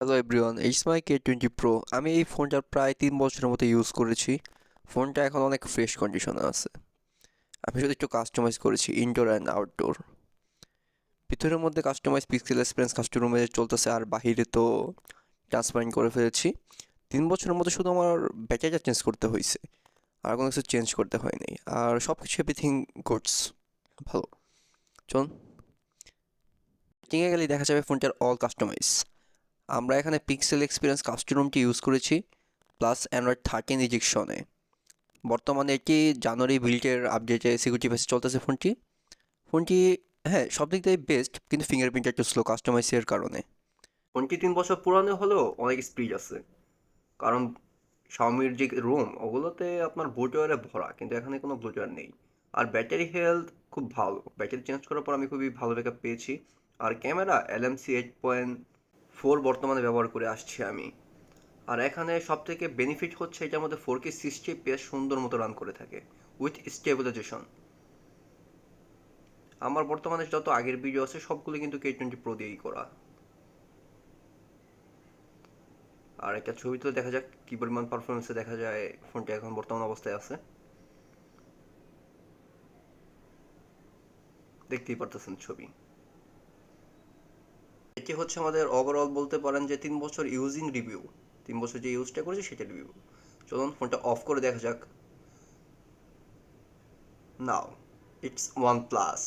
Hello everyone, H মাই K20 Pro। আমি এই ফোনটা প্রায় 3 বছরের মতো ইউজ করেছি। ফোনটা এখন অনেক ফ্রেশ কন্ডিশনে আছে। আমি শুধু একটু কাস্টমাইজ করেছি ইনডোর অ্যান্ড আউটডোর। ভিতরের মধ্যে কাস্টমাইজ পিক্সেল এক্সপিরিয়েন্স কাস্টম রুমে চলতেছে, আর বাহিরে তো ট্রান্সপারেন্ট করে ফেলেছি। 3 বছরের মধ্যে শুধু আমার ব্যাটারিটা চেঞ্জ করতে হয়েছে, আর কোনো কিছু চেঞ্জ করতে হয়নি। আর সব কিছু এভরিথিং গুডস, ভালো। চলুন টিঙে গেলে দেখা যাবে ফোনটার অল কাস্টমাইজ। আমরা এখানে পিক্সেল এক্সপিরিয়েন্স কাস্টমটি ইউজ করেছি, প্লাস অ্যান্ড্রয়েড 13 ইজেকশনে। বর্তমানে এটি জানুয়ারি বিল্ডের আপডেটে সিকিউরিটি প্যাচে চলতেছে ফোনটি হ্যাঁ, সব দিক দিয়ে বেস্ট, কিন্তু ফিঙ্গারপ্রিন্টটা একটু স্লো কাস্টমাইজের কারণে। ফোনটি 3 বছর পুরানো হলেও অনেক স্পিড আছে, কারণ শাওমির যে রোম ওগুলোতে আপনার ব্লুটুয়ারে ভরা, কিন্তু এখানে কোনো ব্লুটুয়ার নেই। আর ব্যাটারি হেলথ খুব ভালো, ব্যাটারি চেঞ্জ করার পর আমি খুবই ভালো ব্যাকআপ পেয়েছি। আর ক্যামেরা LMC 8.4 বর্তমানে ব্যবহার করে আসছি আমি। আর এখানে সবথেকে বেনিফিট হচ্ছে এটার মধ্যে 4K 60 FPS সুন্দর মতো রান করে থাকে উইথ স্টেবিলাইজেশন। আমার বর্তমানে যত আগের ভিডিও আছে সবগুলো কিন্তু K20 Pro দিয়েই করা। আর একটা ছবি তুলে দেখা যাক কি পরিমাণ পারফরমেন্সে দেখা যায় ফোনটা এখন বর্তমান অবস্থায় আছে। দেখতেই পারতেছেন ছবি। এটি হচ্ছে আমাদের ওভারঅল বলতে পারেন যে 3 বছর ইউজিং রিভিউ। 3 বছর যে ইউজটা করেছি সেটা রিভিউ। চলুন ফোনটা অফ করে দেখা যাক। Now it's one plus.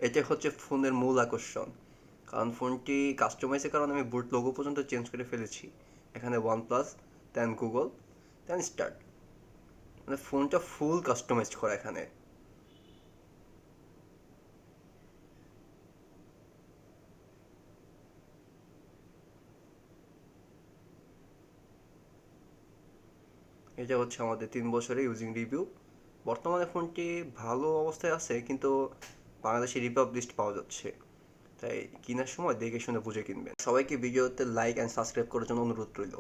এটা হচ্ছে ফোনের মূল আকর্ষণ, কারণ ফোনটি কাস্টমাইজের কারণে আমি বুট লোগো পর্যন্ত চেঞ্জ করে ফেলেছি। এখানে ওয়ান প্লাস, দেন গুগল, দেন স্টার্ট, মানে ফোনটা ফুল কাস্টমাইজ করা এখানে। এটা হচ্ছে আমাদের 3 বছরের ইউজিং রিভিউ। বর্তমানে ফোনটি ভালো অবস্থায় আছে, কিন্তু বাংলাদেশে রিপাবলিশড পাওয়া যাচ্ছে, তাই কেনার সময় দেখে শুনে বুঝে কিনবেন। সবাইকে ভিডিওতে লাইক অ্যান্ড সাবস্ক্রাইব করার জন্য অনুরোধ রইল।